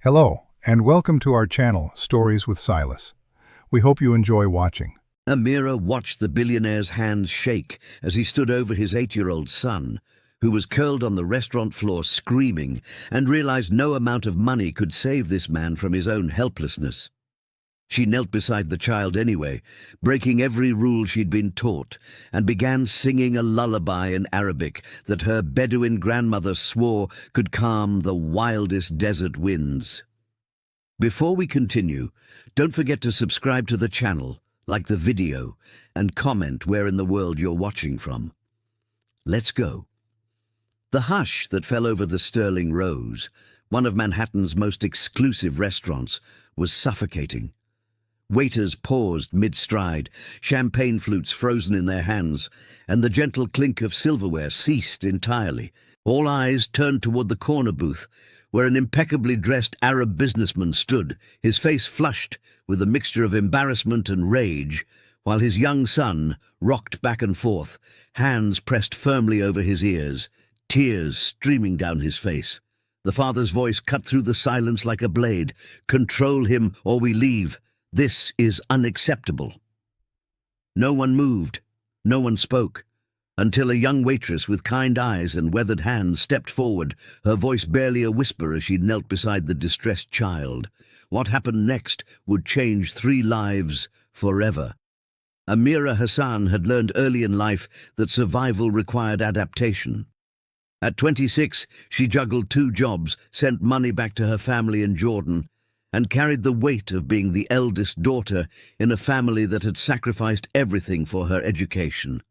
Hello, and welcome to our channel, Stories with Silas. We hope you enjoy watching. Amira watched the billionaire's hands shake as he stood over his 8-year-old son, who was curled on the restaurant floor screaming, and realized no amount of money could save this man from his own helplessness. She knelt beside the child anyway, breaking every rule she'd been taught, and began singing a lullaby in Arabic that her Bedouin grandmother swore could calm the wildest desert winds. Before we continue, don't forget to subscribe to the channel, like the video, and comment where in the world you're watching from. Let's go. The hush that fell over the Sterling Rose, one of Manhattan's most exclusive restaurants, was suffocating. Waiters paused mid-stride, champagne flutes frozen in their hands, and the gentle clink of silverware ceased entirely. All eyes turned toward the corner booth, where an impeccably dressed Arab businessman stood, his face flushed with a mixture of embarrassment and rage, while his young son rocked back and forth, hands pressed firmly over his ears, tears streaming down his face. The father's voice cut through the silence like a blade. "Control him or we leave. This is unacceptable." No one moved, no one spoke, until a young waitress with kind eyes and weathered hands stepped forward, her voice barely a whisper as she knelt beside the distressed child. What happened next would change 3 lives forever. Amira Hassan had learned early in life that survival required adaptation. At 26, she juggled 2 jobs, sent money back to her family in Jordan, and carried the weight of being the eldest daughter in a family that had sacrificed everything for her education.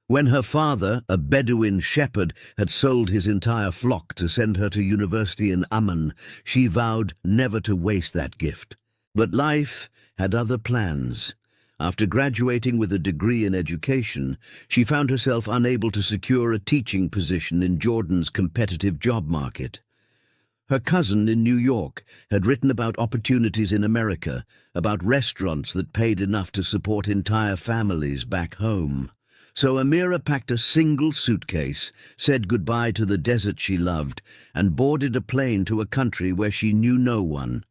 When her father, a Bedouin shepherd, had sold his entire flock to send her to university in Amman, she vowed never to waste that gift. But life had other plans. After graduating with a degree in education, she found herself unable to secure a teaching position in Jordan's competitive job market. Her cousin in New York had written about opportunities in America, about restaurants that paid enough to support entire families back home. So Amira packed a single suitcase, said goodbye to the desert she loved, and boarded a plane to a country where she knew no one.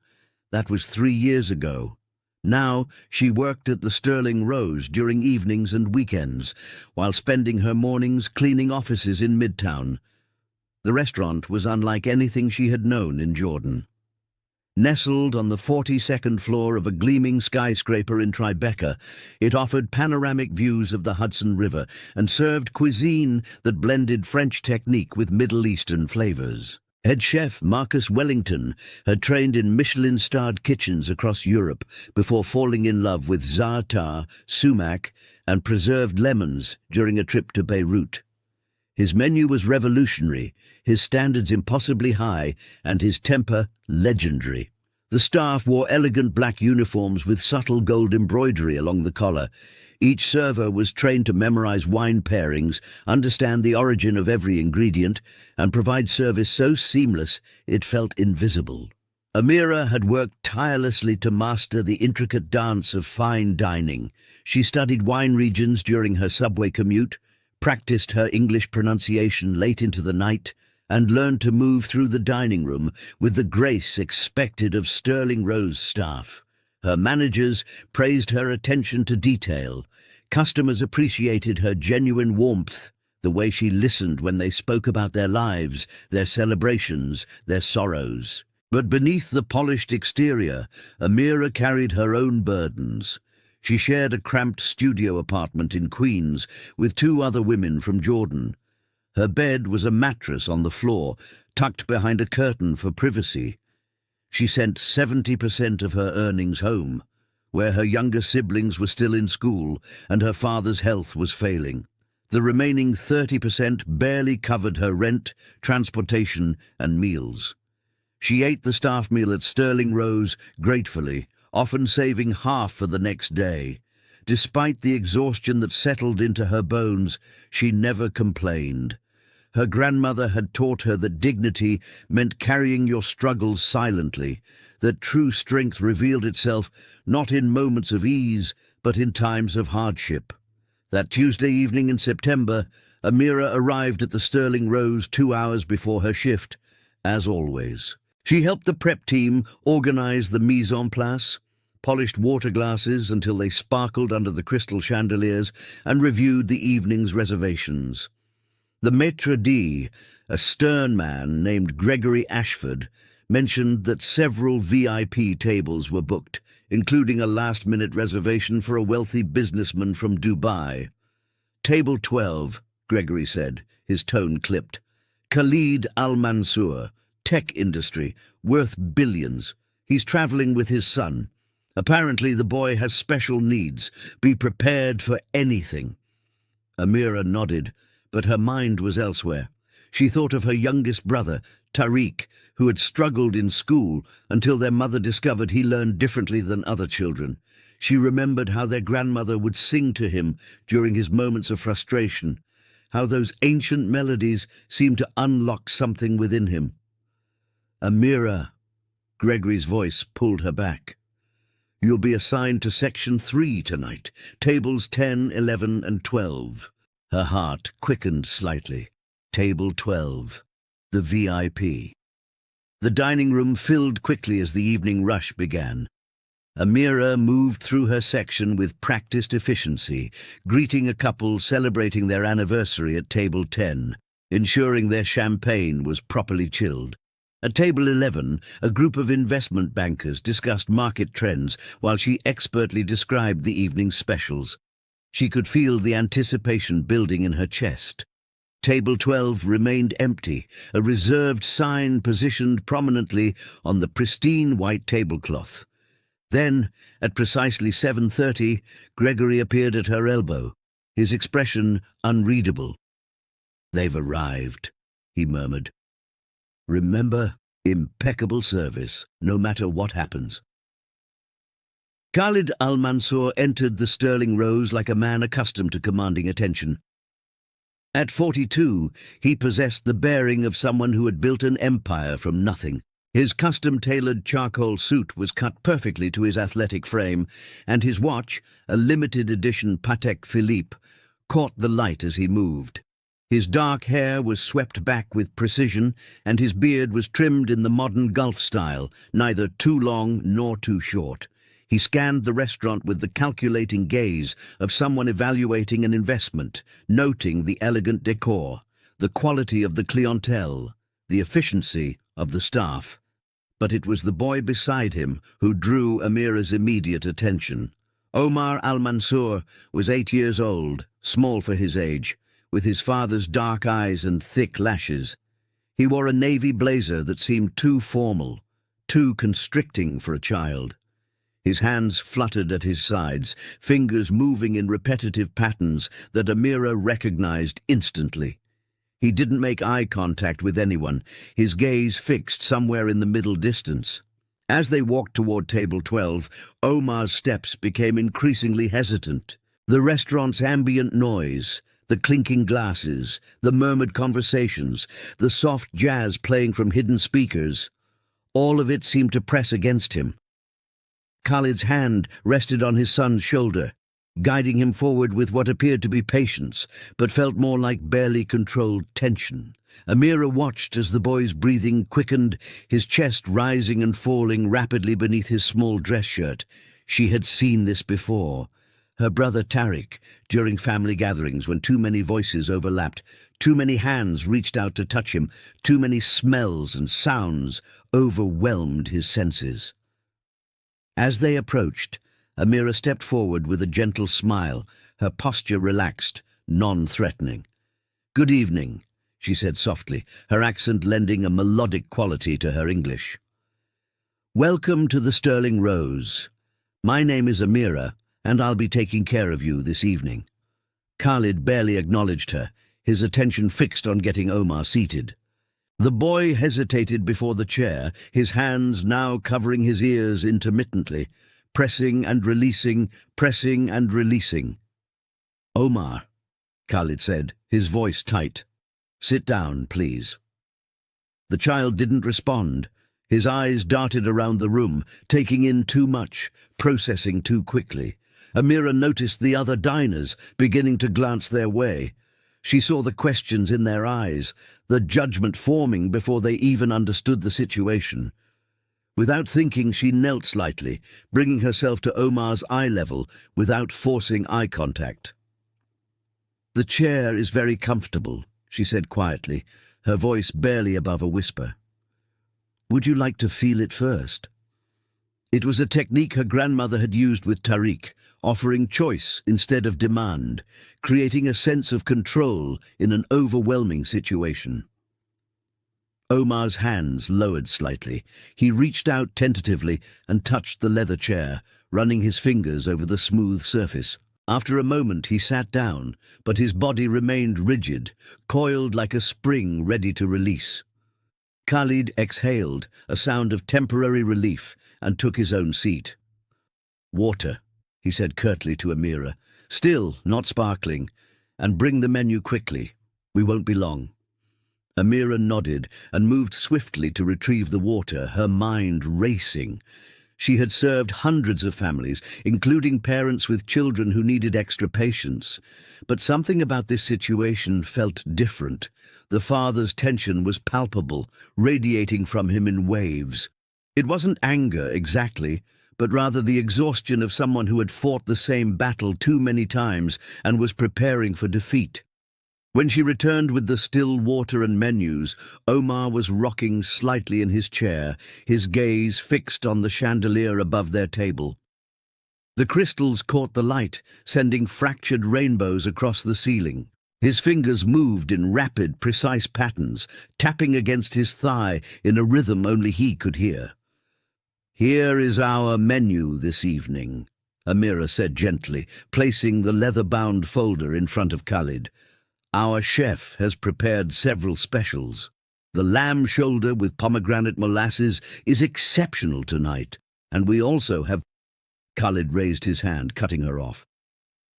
That was 3 years ago. Now she worked at the Sterling Rose during evenings and weekends, while spending her mornings cleaning offices in Midtown. The restaurant was unlike anything she had known in Jordan. Nestled on the 42nd floor of a gleaming skyscraper in Tribeca, it offered panoramic views of the Hudson River and served cuisine that blended French technique with Middle Eastern flavors. Head chef Marcus Wellington had trained in Michelin-starred kitchens across Europe before falling in love with za'atar, sumac, and preserved lemons during a trip to Beirut. His menu was revolutionary, his standards impossibly high, and his temper legendary. The staff wore elegant black uniforms with subtle gold embroidery along the collar. Each server was trained to memorize wine pairings, understand the origin of every ingredient, and provide service so seamless it felt invisible. Amira had worked tirelessly to master the intricate dance of fine dining. She studied wine regions during her subway commute, practiced her English pronunciation late into the night, and learned to move through the dining room with the grace expected of Sterling Rose staff. Her managers praised her attention to detail. Customers appreciated her genuine warmth, the way she listened when they spoke about their lives, their celebrations, their sorrows. But beneath the polished exterior, Amira carried her own burdens. She shared a cramped studio apartment in Queens with 2 other women from Jordan. Her bed was a mattress on the floor, tucked behind a curtain for privacy. She sent 70% of her earnings home, where her younger siblings were still in school and her father's health was failing. The remaining 30% barely covered her rent, transportation, and meals. She ate the staff meal at Sterling Rose gratefully, often saving half for the next day. Despite the exhaustion that settled into her bones, she never complained. Her grandmother had taught her that dignity meant carrying your struggles silently, that true strength revealed itself not in moments of ease, but in times of hardship. That Tuesday evening in September, Amira arrived at the Sterling Rose 2 hours before her shift, as always. She helped the prep team organize the mise en place, polished water glasses until they sparkled under the crystal chandeliers, and reviewed the evening's reservations. The maitre d', a stern man named Gregory Ashford, mentioned that several VIP tables were booked, including a last-minute reservation for a wealthy businessman from Dubai. "Table 12, Gregory said, his tone clipped. "Khalid Al-Mansour, tech industry, worth billions. He's traveling with his son. Apparently the boy has special needs. Be prepared for anything." Amira nodded, but her mind was elsewhere. She thought of her youngest brother, Tariq, who had struggled in school until their mother discovered he learned differently than other children. She remembered how their grandmother would sing to him during his moments of frustration, how those ancient melodies seemed to unlock something within him. "Amira," Gregory's voice pulled her back. "You'll be assigned to Section 3 tonight, tables 10, 11, and 12. Her heart quickened slightly. Table 12, the VIP. The dining room filled quickly as the evening rush began. Amira moved through her section with practiced efficiency, greeting a couple celebrating their anniversary at table 10, ensuring their champagne was properly chilled. At table 11, a group of investment bankers discussed market trends while she expertly described the evening's specials. She could feel the anticipation building in her chest. Table 12 remained empty, a reserved sign positioned prominently on the pristine white tablecloth. Then, at precisely 7:30, Gregory appeared at her elbow, his expression unreadable. "They've arrived," he murmured. "Remember, impeccable service, no matter what happens." Khalid Al-Mansour entered the Sterling Rose like a man accustomed to commanding attention. At 42, he possessed the bearing of someone who had built an empire from nothing. His custom-tailored charcoal suit was cut perfectly to his athletic frame, and his watch, a limited-edition Patek Philippe, caught the light as he moved. His dark hair was swept back with precision, and his beard was trimmed in the modern Gulf style, neither too long nor too short. He scanned the restaurant with the calculating gaze of someone evaluating an investment, noting the elegant decor, the quality of the clientele, the efficiency of the staff. But it was the boy beside him who drew Amira's immediate attention. Omar Al-Mansour was 8 years old, small for his age, with his father's dark eyes and thick lashes. He wore a navy blazer that seemed too formal, too constricting for a child. His hands fluttered at his sides, fingers moving in repetitive patterns that Amira recognized instantly. He didn't make eye contact with anyone, his gaze fixed somewhere in the middle distance. As they walked toward table 12, Omar's steps became increasingly hesitant. The restaurant's ambient noise, the clinking glasses, the murmured conversations, the soft jazz playing from hidden speakers, all of it seemed to press against him. Khalid's hand rested on his son's shoulder, guiding him forward with what appeared to be patience, but felt more like barely controlled tension. Amira watched as the boy's breathing quickened, his chest rising and falling rapidly beneath his small dress shirt. She had seen this before. Her brother Tariq, during family gatherings when too many voices overlapped, too many hands reached out to touch him, too many smells and sounds overwhelmed his senses. As they approached, Amira stepped forward with a gentle smile, her posture relaxed, non-threatening. "Good evening," she said softly, her accent lending a melodic quality to her English. "Welcome to the Sterling Rose. My name is Amira, and I'll be taking care of you this evening." Khalid barely acknowledged her, his attention fixed on getting Omar seated. The boy hesitated before the chair, his hands now covering his ears intermittently, pressing and releasing, pressing and releasing. "Omar," Khalid said, his voice tight. "Sit down, please." The child didn't respond. His eyes darted around the room, taking in too much, processing too quickly. Amira noticed the other diners beginning to glance their way. She saw the questions in their eyes, the judgment forming before they even understood the situation. Without thinking, she knelt slightly, bringing herself to Omar's eye level without forcing eye contact. "The chair is very comfortable," she said quietly, her voice barely above a whisper. "Would you like to feel it first?" It was a technique her grandmother had used with Tariq, offering choice instead of demand, creating a sense of control in an overwhelming situation. Omar's hands lowered slightly. He reached out tentatively and touched the leather chair, running his fingers over the smooth surface. After a moment he sat down, but his body remained rigid, coiled like a spring ready to release. Khalid exhaled, a sound of temporary relief, and took his own seat. "Water," he said curtly to Amira, "still not sparkling, and bring the menu quickly. We won't be long." Amira nodded and moved swiftly to retrieve the water, her mind racing. She had served hundreds of families, including parents with children who needed extra patience. But something about this situation felt different. The father's tension was palpable, radiating from him in waves. It wasn't anger exactly, but rather the exhaustion of someone who had fought the same battle too many times and was preparing for defeat. When she returned with the still water and menus, Omar was rocking slightly in his chair, his gaze fixed on the chandelier above their table. The crystals caught the light, sending fractured rainbows across the ceiling. His fingers moved in rapid, precise patterns, tapping against his thigh in a rhythm only he could hear. "Here is our menu this evening," Amira said gently, placing the leather-bound folder in front of Khalid. "Our chef has prepared several specials. The lamb shoulder with pomegranate molasses is exceptional tonight, and we also have—" Khalid raised his hand, cutting her off.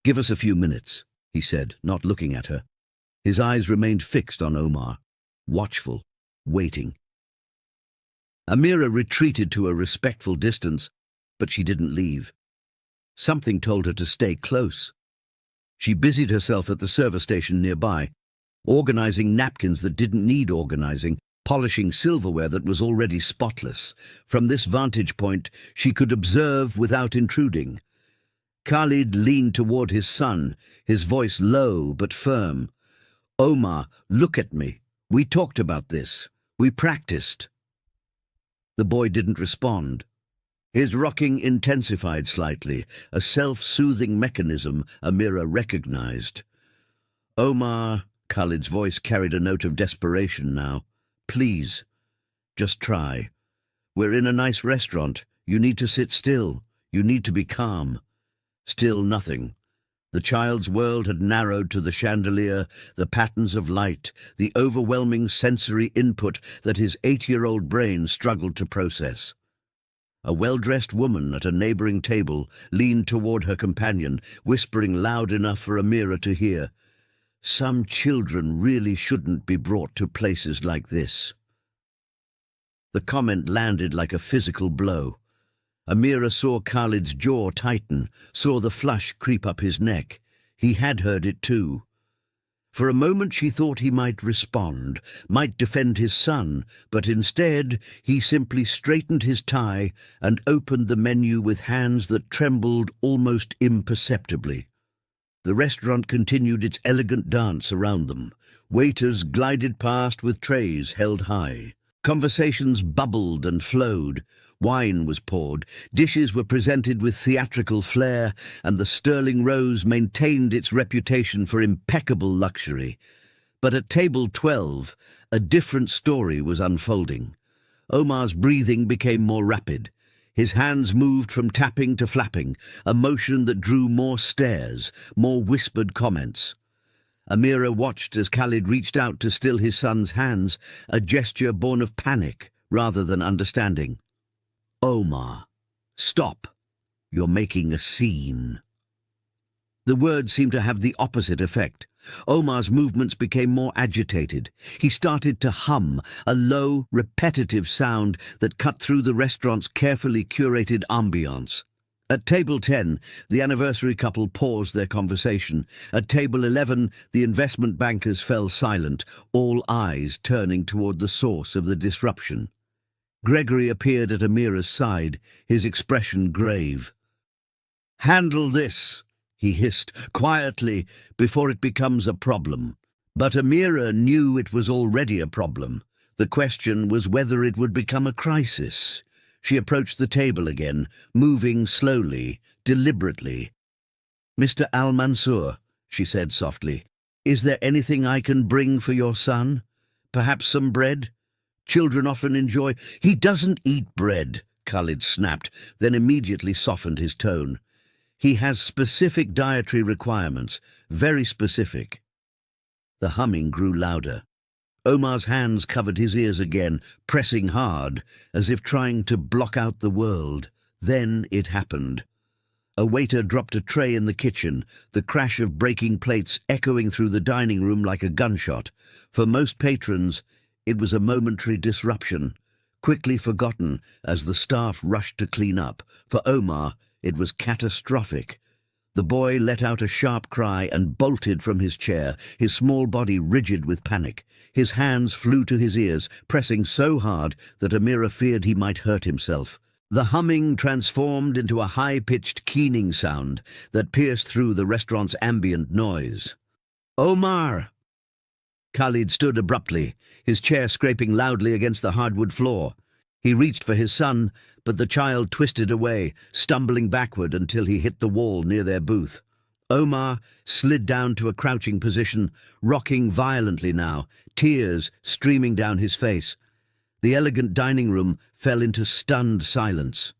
"Give us a few minutes," he said, not looking at her. His eyes remained fixed on Omar, watchful, waiting. Amira retreated to a respectful distance, but she didn't leave. Something told her to stay close. She busied herself at the service station nearby, organizing napkins that didn't need organizing, polishing silverware that was already spotless. From this vantage point, she could observe without intruding. Khalid leaned toward his son, his voice low but firm. "Omar, look at me. We talked about this. We practiced." The boy didn't respond. His rocking intensified slightly, a self-soothing mechanism Amira recognized. "Omar," Khalid's voice carried a note of desperation now. "Please, just try. We're in a nice restaurant. You need to sit still. You need to be calm." Still nothing. The child's world had narrowed to the chandelier, the patterns of light, the overwhelming sensory input that his 8-year-old brain struggled to process. A well-dressed woman at a neighboring table leaned toward her companion, whispering loud enough for Amira to hear, "Some children really shouldn't be brought to places like this." The comment landed like a physical blow. Amira saw Khalid's jaw tighten, saw the flush creep up his neck. He had heard it too. For a moment she thought he might respond, might defend his son, but instead he simply straightened his tie and opened the menu with hands that trembled almost imperceptibly. The restaurant continued its elegant dance around them. Waiters glided past with trays held high. Conversations bubbled and flowed. Wine was poured, dishes were presented with theatrical flair, and the Sterling Rose maintained its reputation for impeccable luxury. But at table 12, a different story was unfolding. Omar's breathing became more rapid. His hands moved from tapping to flapping, a motion that drew more stares, more whispered comments. Amira watched as Khalid reached out to still his son's hands, a gesture born of panic rather than understanding. "Omar, stop. You're making a scene." The words seemed to have the opposite effect. Omar's movements became more agitated. He started to hum, a low, repetitive sound that cut through the restaurant's carefully curated ambiance. At table 10, the anniversary couple paused their conversation. At table 11, the investment bankers fell silent, all eyes turning toward the source of the disruption. Gregory appeared at Amira's side, his expression grave. "Handle this," he hissed, quietly, "before it becomes a problem." But Amira knew it was already a problem. The question was whether it would become a crisis. She approached the table again, moving slowly, deliberately. "Mr. Al-Mansour," she said softly, "is there anything I can bring for your son? Perhaps some bread? Children often enjoy—" "He doesn't eat bread," Khalid snapped, then immediately softened his tone. "He has specific dietary requirements, very specific." The humming grew louder. Omar's hands covered his ears again, pressing hard, as if trying to block out the world. Then it happened. A waiter dropped a tray in the kitchen, the crash of breaking plates echoing through the dining room like a gunshot. For most patrons, it was a momentary disruption, quickly forgotten as the staff rushed to clean up. For Omar, it was catastrophic. The boy let out a sharp cry and bolted from his chair, his small body rigid with panic. His hands flew to his ears, pressing so hard that Amira feared he might hurt himself. The humming transformed into a high-pitched keening sound that pierced through the restaurant's ambient noise. "Omar!" Khalid stood abruptly, his chair scraping loudly against the hardwood floor. He reached for his son, but the child twisted away, stumbling backward until he hit the wall near their booth. Omar slid down to a crouching position, rocking violently now, tears streaming down his face. The elegant dining room fell into stunned silence.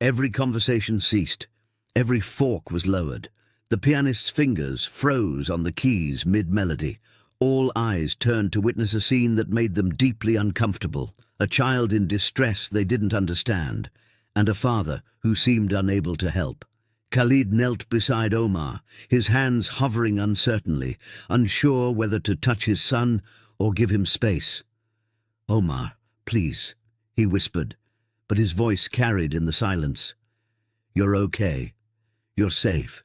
Every conversation ceased. Every fork was lowered. The pianist's fingers froze on the keys mid-melody. All eyes turned to witness a scene that made them deeply uncomfortable. A child in distress they didn't understand, and a father who seemed unable to help. Khalid knelt beside Omar, his hands hovering uncertainly, unsure whether to touch his son or give him space. "Omar, please," he whispered, but his voice carried in the silence. "You're okay. You're safe.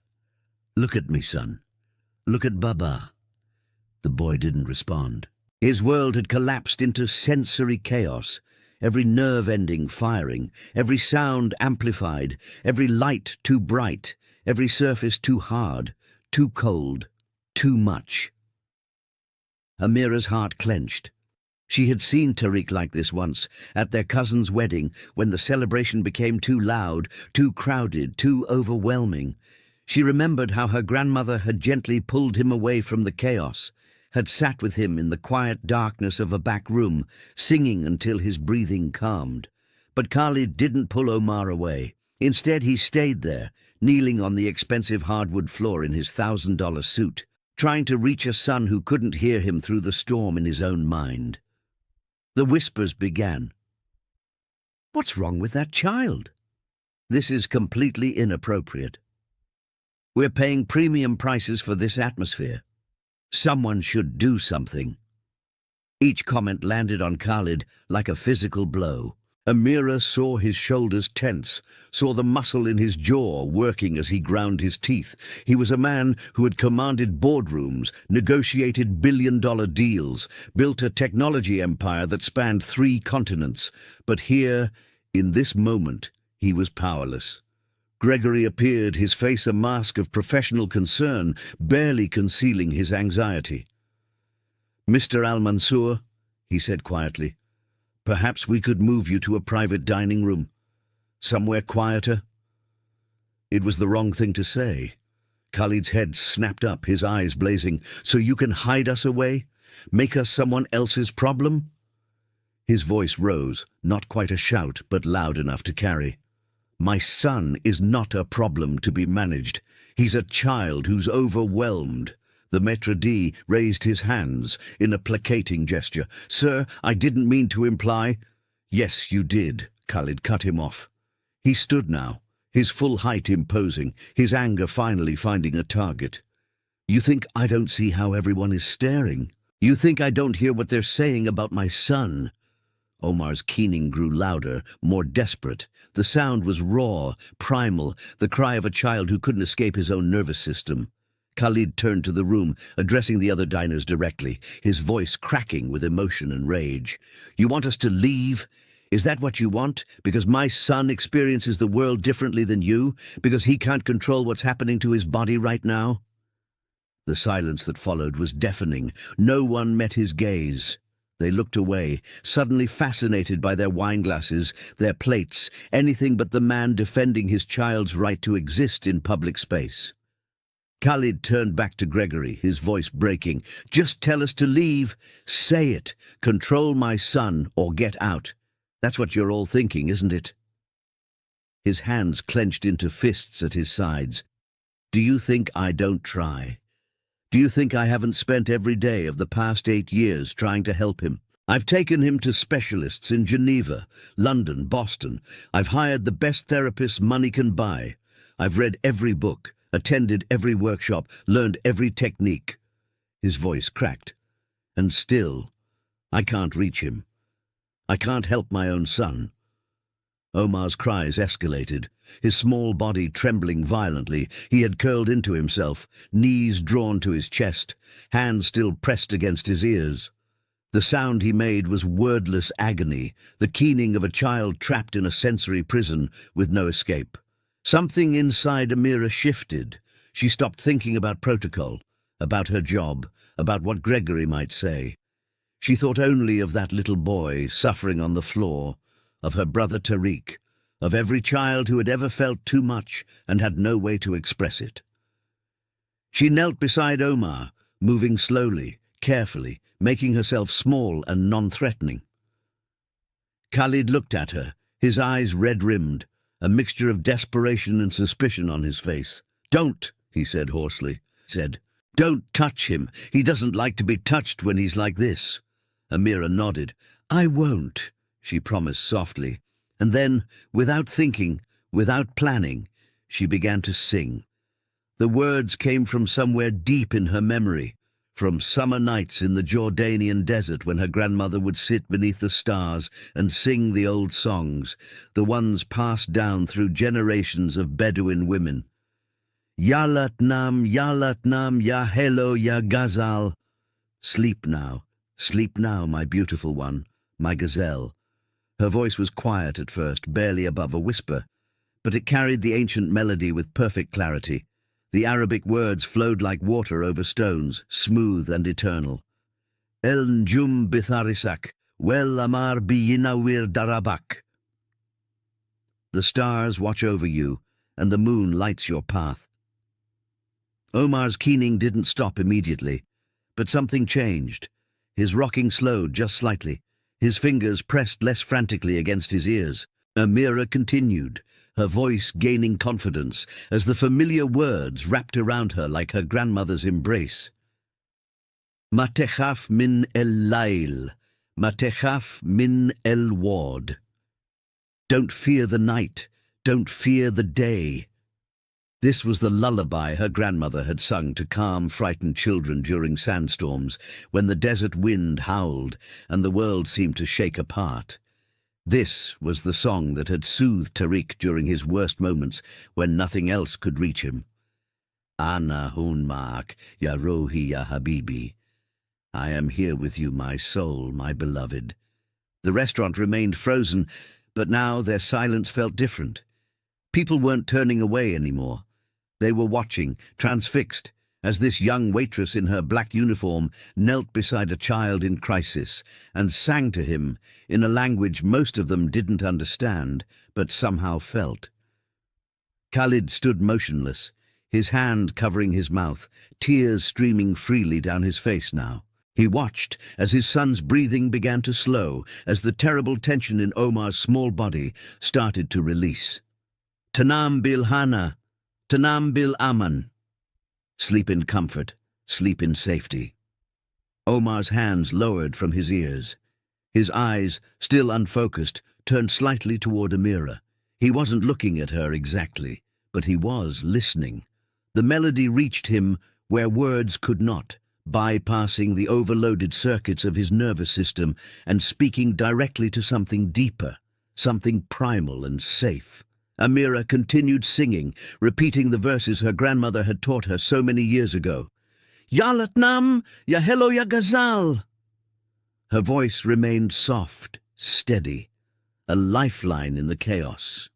Look at me, son. Look at Baba." The boy didn't respond. His world had collapsed into sensory chaos, every nerve ending firing, every sound amplified, every light too bright, every surface too hard, too cold, too much. Amira's heart clenched. She had seen Tariq like this once, at their cousin's wedding, when the celebration became too loud, too crowded, too overwhelming. She remembered how her grandmother had gently pulled him away from the chaos, had sat with him in the quiet darkness of a back room, singing until his breathing calmed. But Khalid didn't pull Omar away. Instead, he stayed there, kneeling on the expensive hardwood floor in his $1,000 suit, trying to reach a son who couldn't hear him through the storm in his own mind. The whispers began. "What's wrong with that child? This is completely inappropriate. We're paying premium prices for this atmosphere. Someone should do something." Each comment landed on Khalid like a physical blow. Amira saw his shoulders tense, saw the muscle in his jaw working as he ground his teeth. He was a man who had commanded boardrooms, negotiated billion-dollar deals, built a technology empire that spanned 3 continents. But here, in this moment, he was powerless. Gregory appeared, his face a mask of professional concern, barely concealing his anxiety. "Mr. Al-Mansour," he said quietly, "perhaps we could move you to a private dining room, somewhere quieter." It was the wrong thing to say. Khalid's head snapped up, his eyes blazing. "So you can hide us away? Make us someone else's problem?" His voice rose, not quite a shout, but loud enough to carry. "My son is not a problem to be managed. He's a child who's overwhelmed." The maître d' raised his hands in a placating gesture. "Sir, I didn't mean to imply—" "Yes, you did," Khalid cut him off. He stood now, his full height imposing, his anger finally finding a target. "You think I don't see how everyone is staring? You think I don't hear what they're saying about my son? Omar's keening grew louder, more desperate. The sound was raw, primal, the cry of a child who couldn't escape his own nervous system. Khalid turned to the room, addressing the other diners directly, his voice cracking with emotion and rage. "You want us to leave? Is that what you want? Because my son experiences the world differently than you? Because he can't control what's happening to his body right now?" The silence that followed was deafening. No one met his gaze. They looked away, suddenly fascinated by their wineglasses, their plates, anything but the man defending his child's right to exist in public space. Khalid turned back to Gregory, his voice breaking. "Just tell us to leave. Say it. Control my son or get out. That's what you're all thinking, isn't it?" His hands clenched into fists at his sides. "Do you think I don't try? Do you think I haven't spent every day of the past 8 years trying to help him? I've taken him to specialists in Geneva, London, Boston. I've hired the best therapists money can buy. I've read every book, attended every workshop, learned every technique." His voice cracked. "And still, I can't reach him. I can't help my own son." Omar's cries escalated, his small body trembling violently. He had curled into himself, knees drawn to his chest, hands still pressed against his ears. The sound he made was wordless agony, the keening of a child trapped in a sensory prison with no escape. Something inside Amira shifted. She stopped thinking about protocol, about her job, about what Gregory might say. She thought only of that little boy suffering on the floor, of her brother Tariq, of every child who had ever felt too much and had no way to express it. She knelt beside Omar, moving slowly, carefully, making herself small and non-threatening. Khalid looked at her, his eyes red-rimmed, a mixture of desperation and suspicion on his face. "Don't," he said hoarsely. "Don't touch him. He doesn't like to be touched when he's like this." Amira nodded. "I won't," she promised softly. And then, without thinking, without planning, she began to sing. The words came from somewhere deep in her memory, from summer nights in the Jordanian desert when her grandmother would sit beneath the stars and sing the old songs, the ones passed down through generations of Bedouin women. Ya Latnam, Ya Hello, Ya Ghazal. Sleep now, my beautiful one, my gazelle." Her voice was quiet at first, barely above a whisper, but it carried the ancient melody with perfect clarity. The Arabic words flowed like water over stones, smooth and eternal. El Njum Bitharisak, Wel Amar Biyinawir Darabak. The stars watch over you, and the moon lights your path. Omar's keening didn't stop immediately, but something changed. His rocking slowed just slightly. His fingers pressed less frantically against his ears. Amira continued, her voice gaining confidence as the familiar words wrapped around her like her grandmother's embrace. Matechaf min el-lail, matechaf min el-wad. Don't fear the night, don't fear the day. This was the lullaby her grandmother had sung to calm frightened children during sandstorms, when the desert wind howled and the world seemed to shake apart. This was the song that had soothed Tariq during his worst moments, when nothing else could reach him. Ana hun ma'ak, ya rohi ya habibi. I am here with you, my soul, my beloved. The restaurant remained frozen, but now their silence felt different. People weren't turning away anymore. They were watching, transfixed, as this young waitress in her black uniform knelt beside a child in crisis and sang to him in a language most of them didn't understand, but somehow felt. Khalid stood motionless, his hand covering his mouth, tears streaming freely down his face now. He watched as his son's breathing began to slow, as the terrible tension in Omar's small body started to release. Tanam bil hana, tanam bil aman. Sleep in comfort, sleep in safety. Omar's hands lowered from his ears. His eyes, still unfocused, turned slightly toward Amira. He wasn't looking at her exactly, but he was listening. The melody reached him where words could not, bypassing the overloaded circuits of his nervous system and speaking directly to something deeper, something primal and safe. Amira continued singing, repeating the verses her grandmother had taught her so many years ago. Ya Latnam, ya hello ya gazal. Her voice remained soft, steady, a lifeline in the chaos.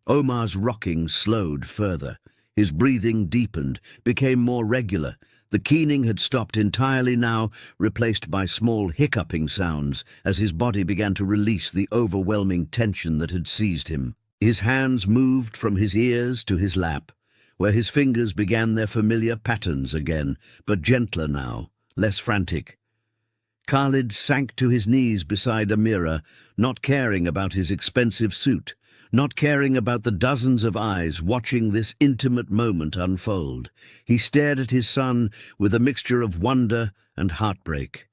Omar's rocking slowed further. His breathing deepened, became more regular. The keening had stopped entirely now, replaced by small hiccuping sounds as his body began to release the overwhelming tension that had seized him. His hands moved from his ears to his lap, where his fingers began their familiar patterns again, but gentler now, less frantic. Khalid sank to his knees beside Amira, not caring about his expensive suit, not caring about the dozens of eyes watching this intimate moment unfold. He stared at his son with a mixture of wonder and heartbreak.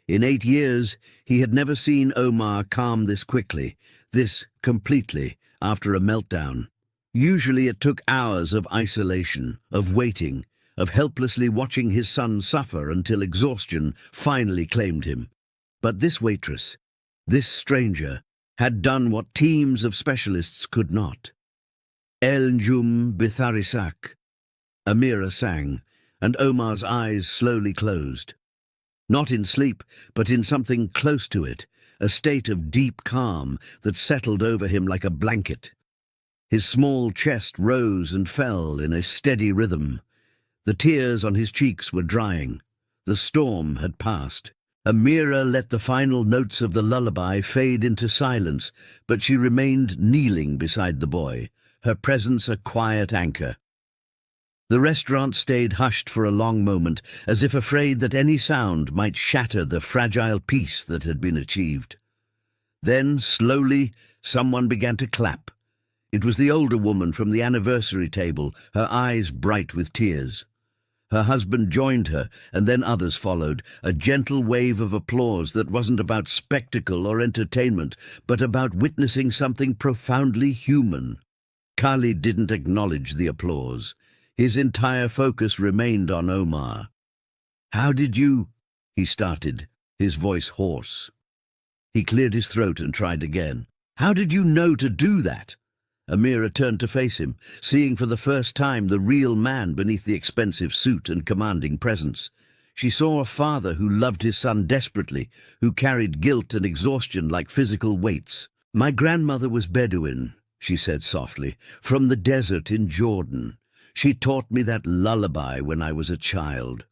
In 8 years, he had never seen Omar calm this quickly, this completely, after a meltdown. Usually it took hours of isolation, of waiting, of helplessly watching his son suffer until exhaustion finally claimed him. But this waitress, this stranger, had done what teams of specialists could not. El Njum Bitharisak, Amira sang, and Omar's eyes slowly closed. Not in sleep, but in something close to it, a state of deep calm that settled over him like a blanket. His small chest rose and fell in a steady rhythm. The tears on his cheeks were drying. The storm had passed. Amira let the final notes of the lullaby fade into silence, but she remained kneeling beside the boy, her presence a quiet anchor. The restaurant stayed hushed for a long moment, as if afraid that any sound might shatter the fragile peace that had been achieved. Then, slowly, someone began to clap. It was the older woman from the anniversary table, her eyes bright with tears. Her husband joined her, and then others followed, a gentle wave of applause that wasn't about spectacle or entertainment, but about witnessing something profoundly human. Khalid didn't acknowledge the applause. His entire focus remained on Omar. "How did you—" he started, his voice hoarse. He cleared his throat and tried again. "How did you know to do that?" Amira turned to face him, seeing for the first time the real man beneath the expensive suit and commanding presence. She saw a father who loved his son desperately, who carried guilt and exhaustion like physical weights. "My grandmother was Bedouin," she said softly, "from the desert in Jordan. She taught me that lullaby when I was a child.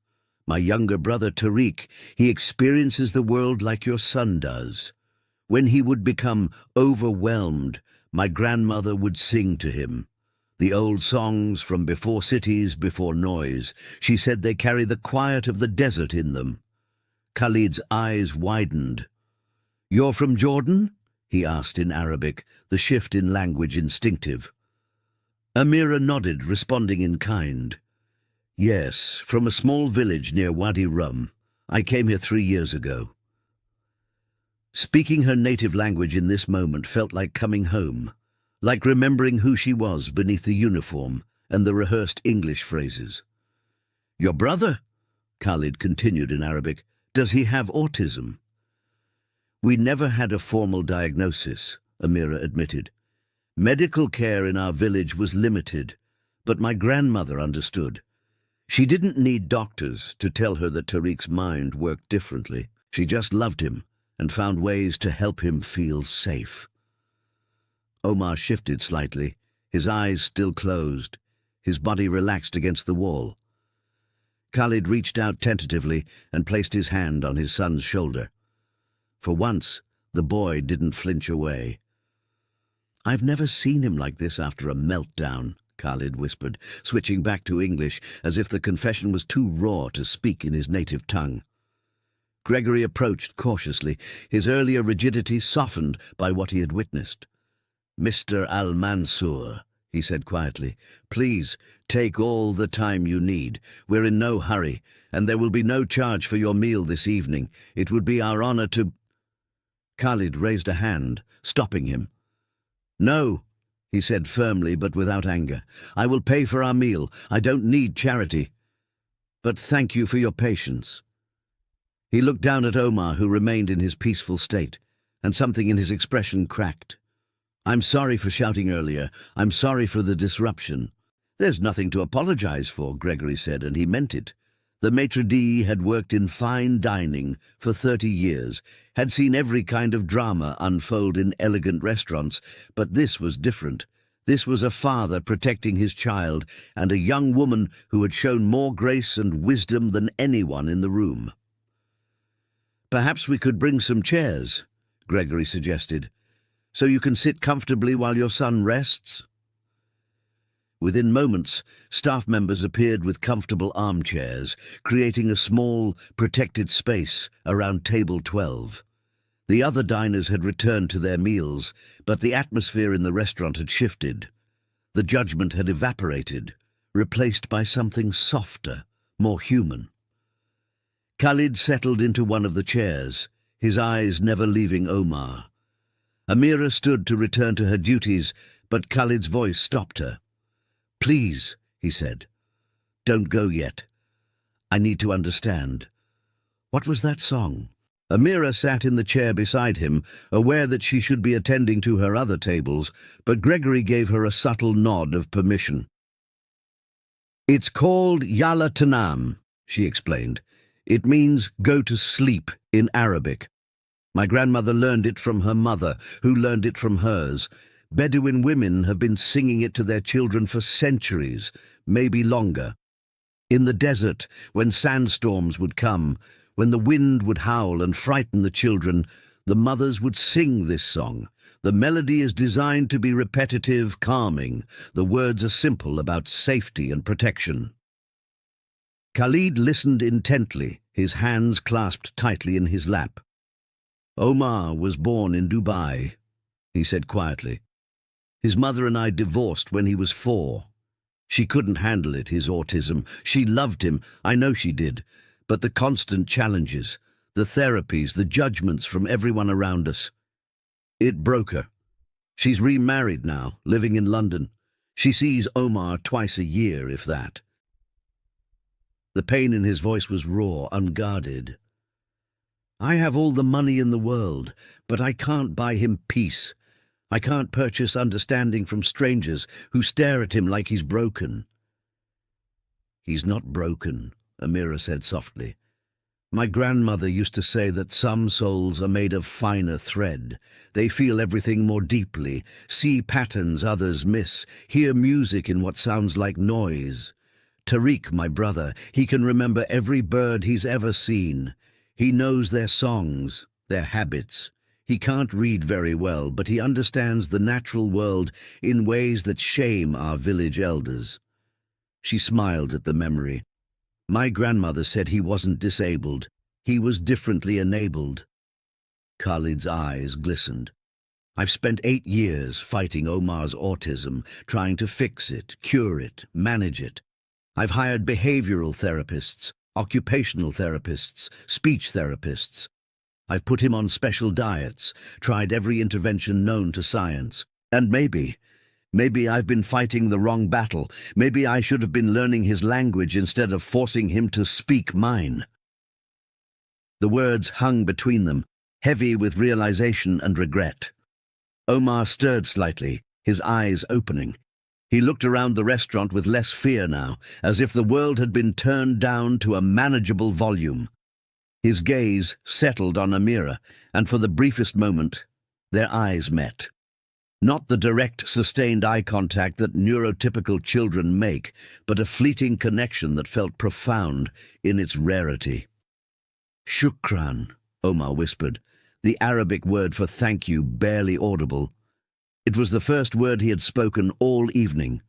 My younger brother Tariq, he experiences the world like your son does. When he would become overwhelmed, my grandmother would sing to him. The old songs from before cities, before noise. She said they carry the quiet of the desert in them." Khalid's eyes widened. "You're from Jordan?" he asked in Arabic, the shift in language instinctive. Amira nodded, responding in kind. "Yes, from a small village near Wadi Rum. I came here 3 years ago." Speaking her native language in this moment felt like coming home, like remembering who she was beneath the uniform and the rehearsed English phrases. "Your brother," Khalid continued in Arabic, "does he have autism?" "We never had a formal diagnosis," Amira admitted. "Medical care in our village was limited, but my grandmother understood. She didn't need doctors to tell her that Tariq's mind worked differently. She just loved him and found ways to help him feel safe." Omar shifted slightly, his eyes still closed, his body relaxed against the wall. Khalid reached out tentatively and placed his hand on his son's shoulder. For once, the boy didn't flinch away. "I've never seen him like this after a meltdown," Khalid whispered, switching back to English as if the confession was too raw to speak in his native tongue. Gregory approached cautiously, his earlier rigidity softened by what he had witnessed. "Mr. Al-Mansour," he said quietly, "please take all the time you need. We're in no hurry, and there will be no charge for your meal this evening. It would be our honor to—" Khalid raised a hand, stopping him. "No," he said firmly but without anger. "I will pay for our meal. I don't need charity." but thank you for your patience." He looked down at Omar, who remained in his peaceful state, and something in his expression cracked. "I'm sorry for shouting earlier. I'm sorry for the disruption." "There's nothing to apologize for," Gregory said, and he meant it. The maitre d' had worked in fine dining for 30 years, had seen every kind of drama unfold in elegant restaurants, but this was different. This was a father protecting his child, and a young woman who had shown more grace and wisdom than anyone in the room. "Perhaps we could bring some chairs," Gregory suggested, "so you can sit comfortably while your son rests." Within moments, staff members appeared with comfortable armchairs, creating a small, protected space around table 12. The other diners had returned to their meals, but the atmosphere in the restaurant had shifted. The judgment had evaporated, replaced by something softer, more human. Khalid settled into one of the chairs, his eyes never leaving Omar. Amira stood to return to her duties, but Khalid's voice stopped her. "Please," he said, "don't go yet. I need to understand. What was that song?" Amira sat in the chair beside him, aware that she should be attending to her other tables, but Gregory gave her a subtle nod of permission. "It's called Yala Tanam," she explained. "It means go to sleep in Arabic. My grandmother learned it from her mother, who learned it from hers. Bedouin women have been singing it to their children for centuries, maybe longer. In the desert, when sandstorms would come, when the wind would howl and frighten the children, the mothers would sing this song. The melody is designed to be repetitive, calming. The words are simple, about safety and protection." Khalid listened intently, his hands clasped tightly in his lap. "Omar was born in Dubai," he said quietly. "His mother and I divorced when he was 4. She couldn't handle it, his autism. She loved him, I know she did, but the constant challenges, the therapies, the judgments from everyone around us. It broke her. She's remarried now, living in London. She sees Omar twice a year, if that." The pain in his voice was raw, unguarded. "I have all the money in the world, but I can't buy him peace. I can't purchase understanding from strangers who stare at him like he's broken." "He's not broken," Amira said softly. "My grandmother used to say that some souls are made of finer thread. They feel everything more deeply, see patterns others miss, hear music in what sounds like noise. Tariq, my brother, he can remember every bird he's ever seen. He knows their songs, their habits. He can't read very well, but he understands the natural world in ways that shame our village elders." She smiled at the memory. "My grandmother said he wasn't disabled. He was differently enabled." Khalid's eyes glistened. "I've spent 8 years fighting Omar's autism, trying to fix it, cure it, manage it. I've hired behavioral therapists, occupational therapists, speech therapists. I've put him on special diets, tried every intervention known to science. And maybe I've been fighting the wrong battle. Maybe I should have been learning his language instead of forcing him to speak mine." The words hung between them, heavy with realization and regret. Omar stirred slightly, his eyes opening. He looked around the restaurant with less fear now, as if the world had been turned down to a manageable volume. His gaze settled on Amira, and for the briefest moment, their eyes met. Not the direct, sustained eye contact that neurotypical children make, but a fleeting connection that felt profound in its rarity. "Shukran," Omar whispered, the Arabic word for thank you barely audible. It was the first word he had spoken all evening.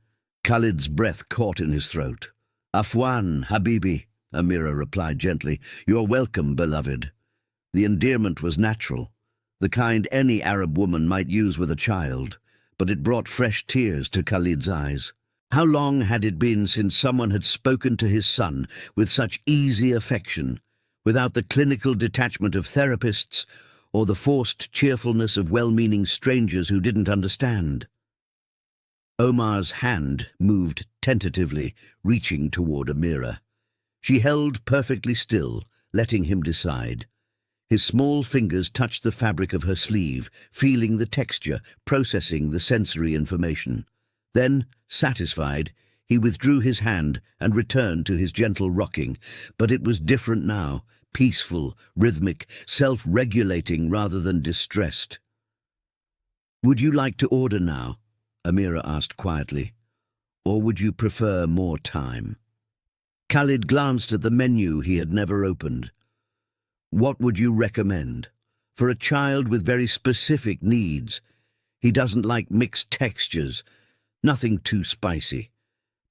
Khalid's breath caught in his throat. "Afwan, Habibi," Amira replied gently. "You're welcome, beloved." The endearment was natural, the kind any Arab woman might use with a child, but it brought fresh tears to Khalid's eyes. How long had it been since someone had spoken to his son with such easy affection, without the clinical detachment of therapists or the forced cheerfulness of well-meaning strangers who didn't understand? Omar's hand moved tentatively, reaching toward Amira. She held perfectly still, letting him decide. His small fingers touched the fabric of her sleeve, feeling the texture, processing the sensory information. Then, satisfied, he withdrew his hand and returned to his gentle rocking, but it was different now, peaceful, rhythmic, self-regulating rather than distressed. "Would you like to order now?" Amira asked quietly. "Or would you prefer more time?" Khalid glanced at the menu he had never opened. "What would you recommend? For a child with very specific needs. He doesn't like mixed textures. Nothing too spicy.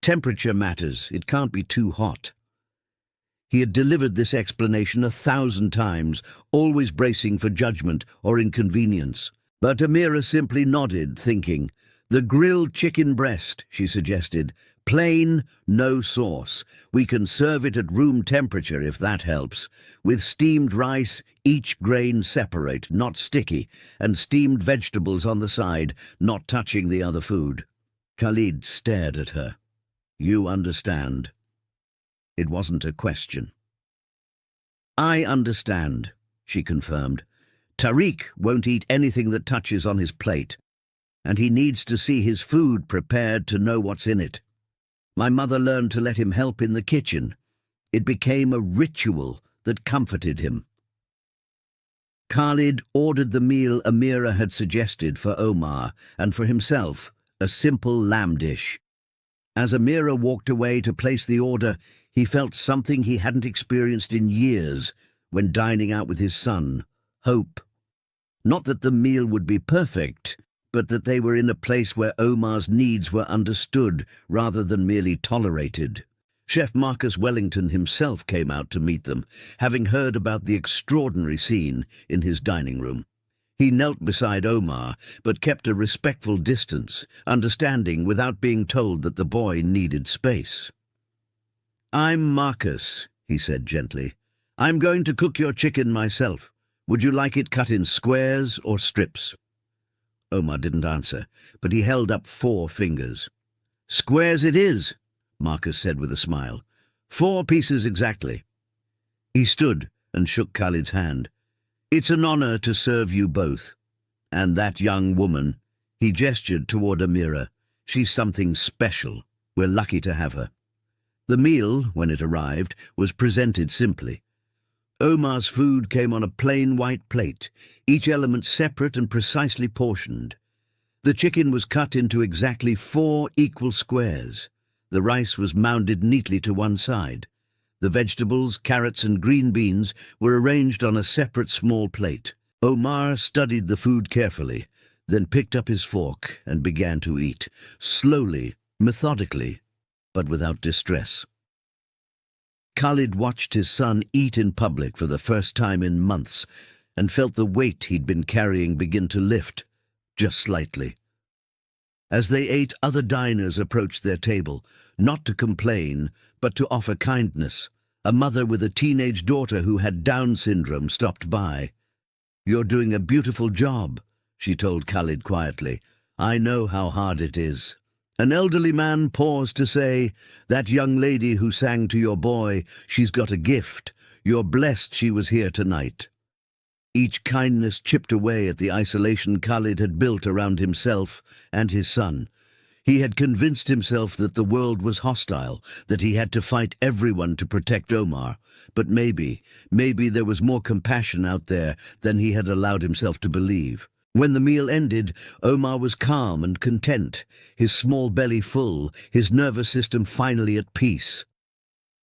Temperature matters. It can't be too hot." He had delivered this explanation 1,000 times, always bracing for judgment or inconvenience. But Amira simply nodded, thinking. "The grilled chicken breast," she suggested. "Plain, no sauce. We can serve it at room temperature if that helps. With steamed rice, each grain separate, not sticky, and steamed vegetables on the side, not touching the other food." Khalid stared at her. "You understand?" It wasn't a question. "I understand," she confirmed. "Tariq won't eat anything that touches on his plate, and he needs to see his food prepared to know what's in it. My mother learned to let him help in the kitchen. It became a ritual that comforted him." Khalid ordered the meal Amira had suggested for Omar, and for himself, a simple lamb dish. As Amira walked away to place the order, he felt something he hadn't experienced in years when dining out with his son: hope. Not that the meal would be perfect, but that they were in a place where Omar's needs were understood rather than merely tolerated. Chef Marcus Wellington himself came out to meet them, having heard about the extraordinary scene in his dining room. He knelt beside Omar, but kept a respectful distance, understanding without being told that the boy needed space. "I'm Marcus," he said gently. "I'm going to cook your chicken myself. Would you like it cut in squares or strips?" Omar didn't answer, but he held up 4 fingers. "Squares it is," Marcus said with a smile. 4 pieces exactly." He stood and shook Khalid's hand. "It's an honor to serve you both. And that young woman," he gestured toward Amira. "She's something special. We're lucky to have her." The meal, when it arrived, was presented simply. Omar's food came on a plain white plate, each element separate and precisely portioned. The chicken was cut into exactly 4 equal squares. The rice was mounded neatly to one side. The vegetables, carrots and green beans were arranged on a separate small plate. Omar studied the food carefully, then picked up his fork and began to eat, slowly, methodically, but without distress. Khalid watched his son eat in public for the first time in months and felt the weight he'd been carrying begin to lift, just slightly. As they ate, other diners approached their table, not to complain, but to offer kindness. A mother with a teenage daughter who had Down syndrome stopped by. "You're doing a beautiful job," she told Khalid quietly. "I know how hard it is." An elderly man paused to say, "That young lady who sang to your boy, she's got a gift. You're blessed she was here tonight." Each kindness chipped away at the isolation Khalid had built around himself and his son. He had convinced himself that the world was hostile, that he had to fight everyone to protect Omar. But maybe there was more compassion out there than he had allowed himself to believe. When the meal ended, Omar was calm and content, his small belly full, his nervous system finally at peace.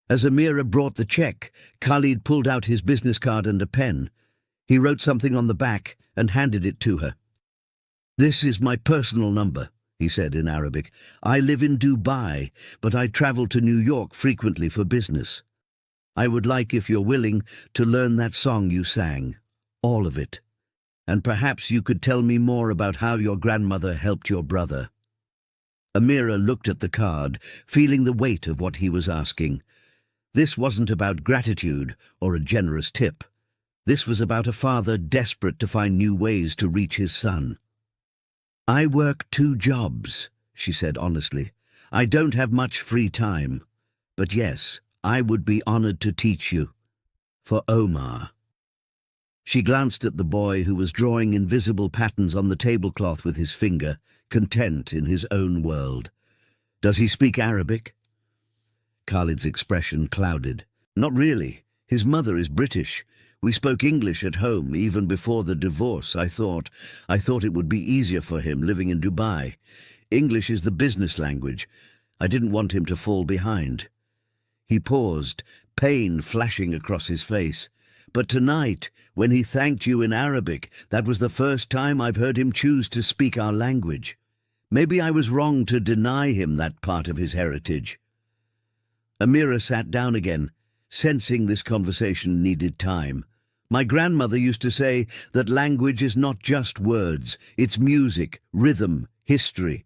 As Amira brought the check, Khalid pulled out his business card and a pen. He wrote something on the back and handed it to her. "This is my personal number," he said in Arabic. "I live in Dubai, but I travel to New York frequently for business. I would like, if you're willing, to learn that song you sang, all of it. And perhaps you could tell me more about how your grandmother helped your brother." Amira looked at the card, feeling the weight of what he was asking. This wasn't about gratitude or a generous tip. This was about a father desperate to find new ways to reach his son. "I work 2 jobs," she said honestly. "I don't have much free time. But yes, I would be honored to teach you. For Omar." She glanced at the boy who was drawing invisible patterns on the tablecloth with his finger, content in his own world. "Does he speak Arabic?" Khalid's expression clouded. "Not really. His mother is British. We spoke English at home, even before the divorce. I thought it would be easier for him living in Dubai. English is the business language. I didn't want him to fall behind." He paused, pain flashing across his face. "But tonight, when he thanked you in Arabic, that was the first time I've heard him choose to speak our language. Maybe I was wrong to deny him that part of his heritage." Amira sat down again, sensing this conversation needed time. "My grandmother used to say that language is not just words, it's music, rhythm, history.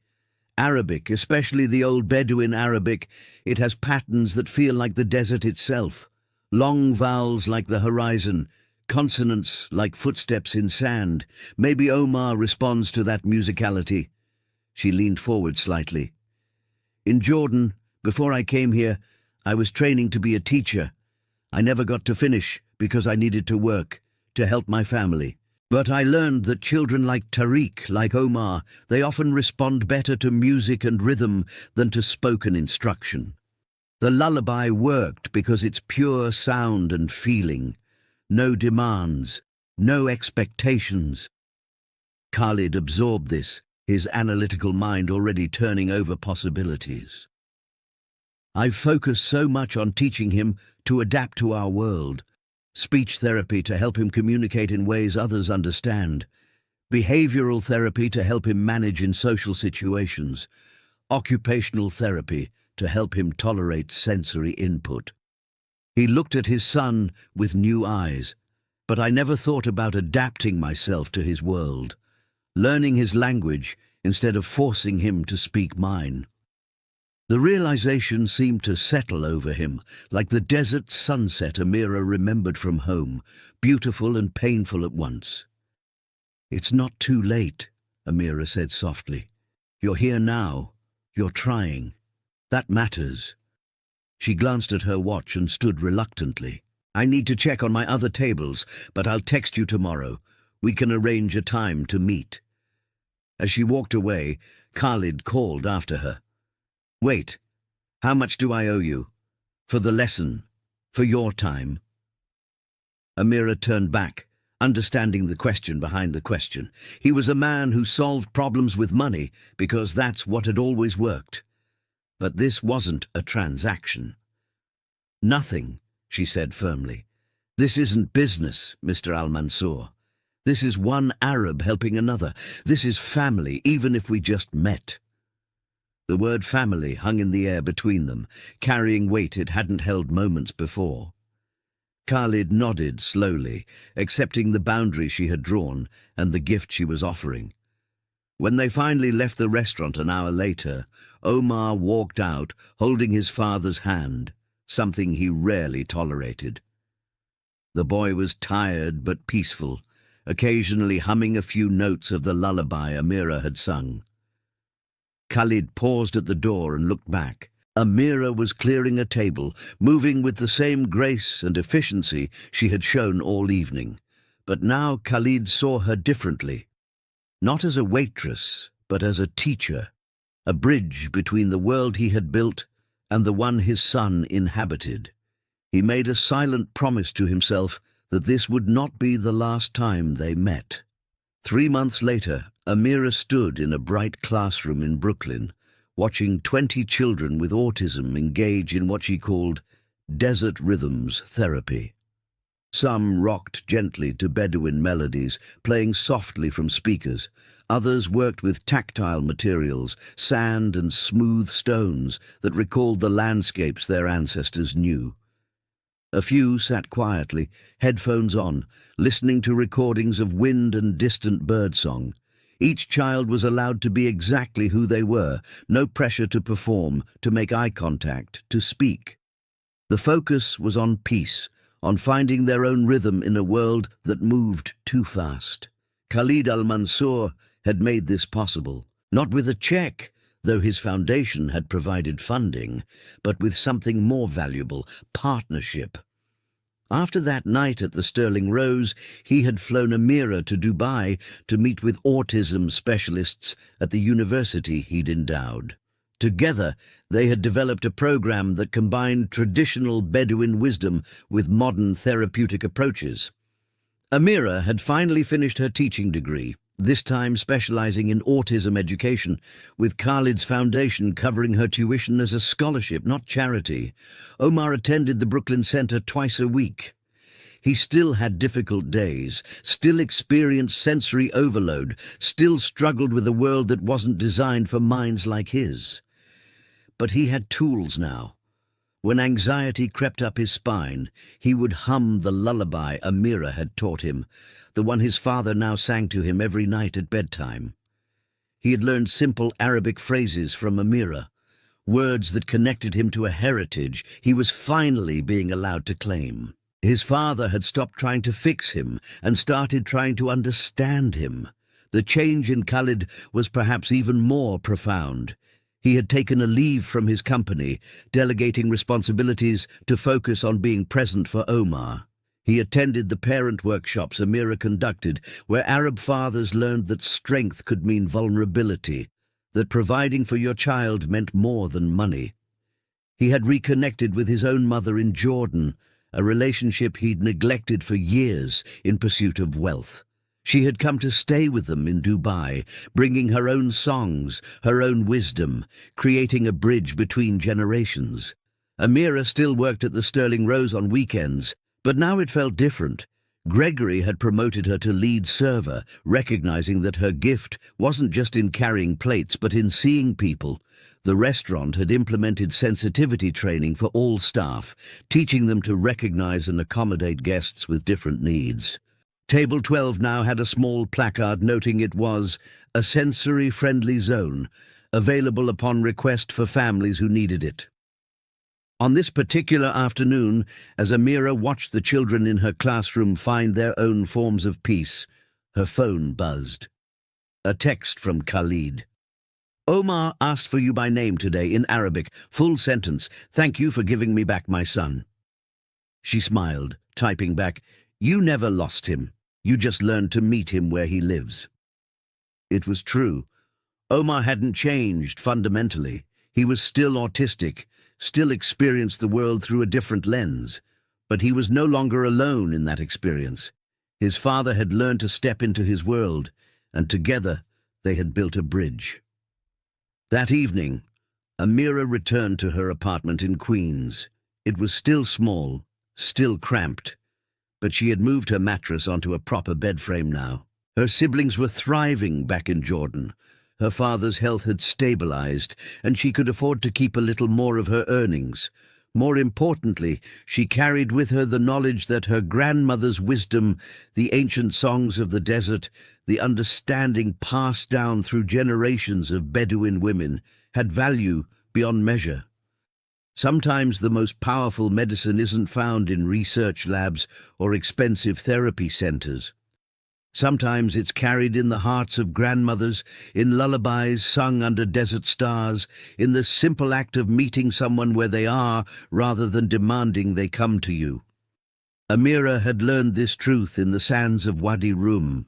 Arabic, especially the old Bedouin Arabic, it has patterns that feel like the desert itself. Long vowels like the horizon, consonants like footsteps in sand. Maybe Omar responds to that musicality." She leaned forward slightly. "In Jordan, before I came here, I was training to be a teacher. I never got to finish because I needed to work, to help my family. But I learned that children like Tariq, like Omar, they often respond better to music and rhythm than to spoken instruction. The lullaby worked because it's pure sound and feeling. No demands, no expectations." Khalid absorbed this, his analytical mind already turning over possibilities. "I've focused so much on teaching him to adapt to our world. Speech therapy to help him communicate in ways others understand. Behavioral therapy to help him manage in social situations. Occupational therapy to help him tolerate sensory input." He looked at his son with new eyes. "But I never thought about adapting myself to his world, learning his language instead of forcing him to speak mine." The realization seemed to settle over him, like the desert sunset Amira remembered from home, beautiful and painful at once. "It's not too late," Amira said softly. "You're here now. You're trying. That matters." She glanced at her watch and stood reluctantly. "I need to check on my other tables, but I'll text you tomorrow. We can arrange a time to meet." As she walked away, Khalid called after her. "Wait, how much do I owe you? For the lesson? For your time?" Amira turned back, understanding the question behind the question. He was a man who solved problems with money because that's what had always worked. But this wasn't a transaction. "Nothing," she said firmly. "This isn't business, Mr. Al-Mansour. This is one Arab helping another. This is family, even if we just met." The word family hung in the air between them, carrying weight it hadn't held moments before. Khalid nodded slowly, accepting the boundary she had drawn and the gift she was offering. When they finally left the restaurant an hour later, Omar walked out, holding his father's hand, something he rarely tolerated. The boy was tired but peaceful, occasionally humming a few notes of the lullaby Amira had sung. Khalid paused at the door and looked back. Amira was clearing a table, moving with the same grace and efficiency she had shown all evening. But now Khalid saw her differently. Not as a waitress, but as a teacher, a bridge between the world he had built and the one his son inhabited. He made a silent promise to himself that this would not be the last time they met. 3 months later, Amira stood in a bright classroom in Brooklyn, watching 20 children with autism engage in what she called desert rhythms therapy. Some rocked gently to Bedouin melodies, playing softly from speakers. Others worked with tactile materials, sand and smooth stones that recalled the landscapes their ancestors knew. A few sat quietly, headphones on, listening to recordings of wind and distant birdsong. Each child was allowed to be exactly who they were, no pressure to perform, to make eye contact, to speak. The focus was on peace, on finding their own rhythm in a world that moved too fast. Khalid Al-Mansour had made this possible, not with a check. though his foundation had provided funding, but with something more valuable: partnership. After that night at the Sterling Rose, he had flown Amira to Dubai to meet with autism specialists at the university he'd endowed. Together, they had developed a program that combined traditional Bedouin wisdom with modern therapeutic approaches. Amira had finally finished her teaching degree, this time specializing in autism education, with Khalid's foundation covering her tuition as a scholarship, not charity. Omar attended the Brooklyn Center twice a week. He still had difficult days, still experienced sensory overload, still struggled with a world that wasn't designed for minds like his. But he had tools now. When anxiety crept up his spine, he would hum the lullaby Amira had taught him, the one his father now sang to him every night at bedtime. He had learned simple Arabic phrases from Amira, words that connected him to a heritage he was finally being allowed to claim. His father had stopped trying to fix him and started trying to understand him. The change in Khalid was perhaps even more profound. He had taken a leave from his company, delegating responsibilities to focus on being present for Omar. He attended the parent workshops Amira conducted, where Arab fathers learned that strength could mean vulnerability, that providing for your child meant more than money. He had reconnected with his own mother in Jordan, a relationship he'd neglected for years in pursuit of wealth. She had come to stay with them in Dubai, bringing her own songs, her own wisdom, creating a bridge between generations. Amira still worked at the Sterling Rose on weekends, but now it felt different. Gregory had promoted her to lead server, recognizing that her gift wasn't just in carrying plates, but in seeing people. The restaurant had implemented sensitivity training for all staff, teaching them to recognize and accommodate guests with different needs. Table 12 now had a small placard noting it was a sensory-friendly zone, available upon request for families who needed it. On this particular afternoon, as Amira watched the children in her classroom find their own forms of peace, her phone buzzed. A text from Khalid. "Omar asked for you by name today in Arabic, full sentence. Thank you for giving me back my son." She smiled, typing back, "You never lost him. You just learned to meet him where he lives." It was true. Omar hadn't changed fundamentally. He was still autistic, still experienced the world through a different lens. But he was no longer alone in that experience. His father had learned to step into his world, and together they had built a bridge. That evening, Amira returned to her apartment in Queens. It was still small, still cramped, but she had moved her mattress onto a proper bed frame now. Her siblings were thriving back in Jordan. Her father's health had stabilized, and she could afford to keep a little more of her earnings. More importantly, she carried with her the knowledge that her grandmother's wisdom, the ancient songs of the desert, the understanding passed down through generations of Bedouin women, had value beyond measure. Sometimes the most powerful medicine isn't found in research labs or expensive therapy centers. Sometimes it's carried in the hearts of grandmothers, in lullabies sung under desert stars, in the simple act of meeting someone where they are rather than demanding they come to you. Amira had learned this truth in the sands of Wadi Rum.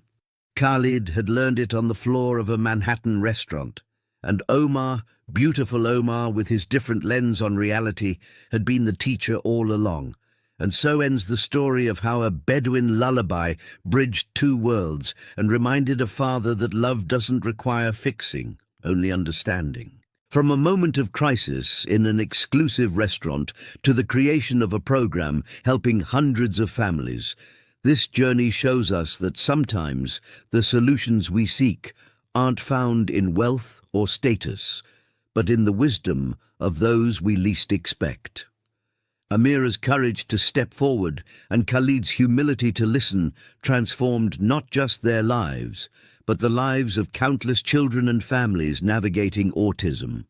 Khalid had learned it on the floor of a Manhattan restaurant. And Omar, beautiful Omar with his different lens on reality, had been the teacher all along. And so ends the story of how a Bedouin lullaby bridged two worlds and reminded a father that love doesn't require fixing, only understanding. From a moment of crisis in an exclusive restaurant to the creation of a program helping hundreds of families, this journey shows us that sometimes the solutions we seek aren't found in wealth or status, but in the wisdom of those we least expect. Amira's courage to step forward and Khalid's humility to listen transformed not just their lives, but the lives of countless children and families navigating autism.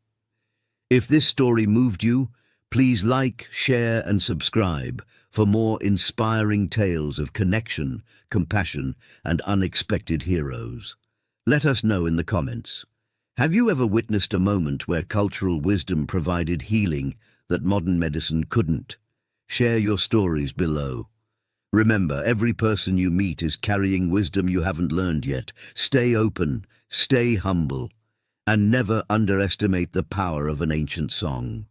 If this story moved you, please like, share, and subscribe for more inspiring tales of connection, compassion, and unexpected heroes. Let us know in the comments. Have you ever witnessed a moment where cultural wisdom provided healing that modern medicine couldn't? Share your stories below. Remember, every person you meet is carrying wisdom you haven't learned yet. Stay open, stay humble, and never underestimate the power of an ancient song.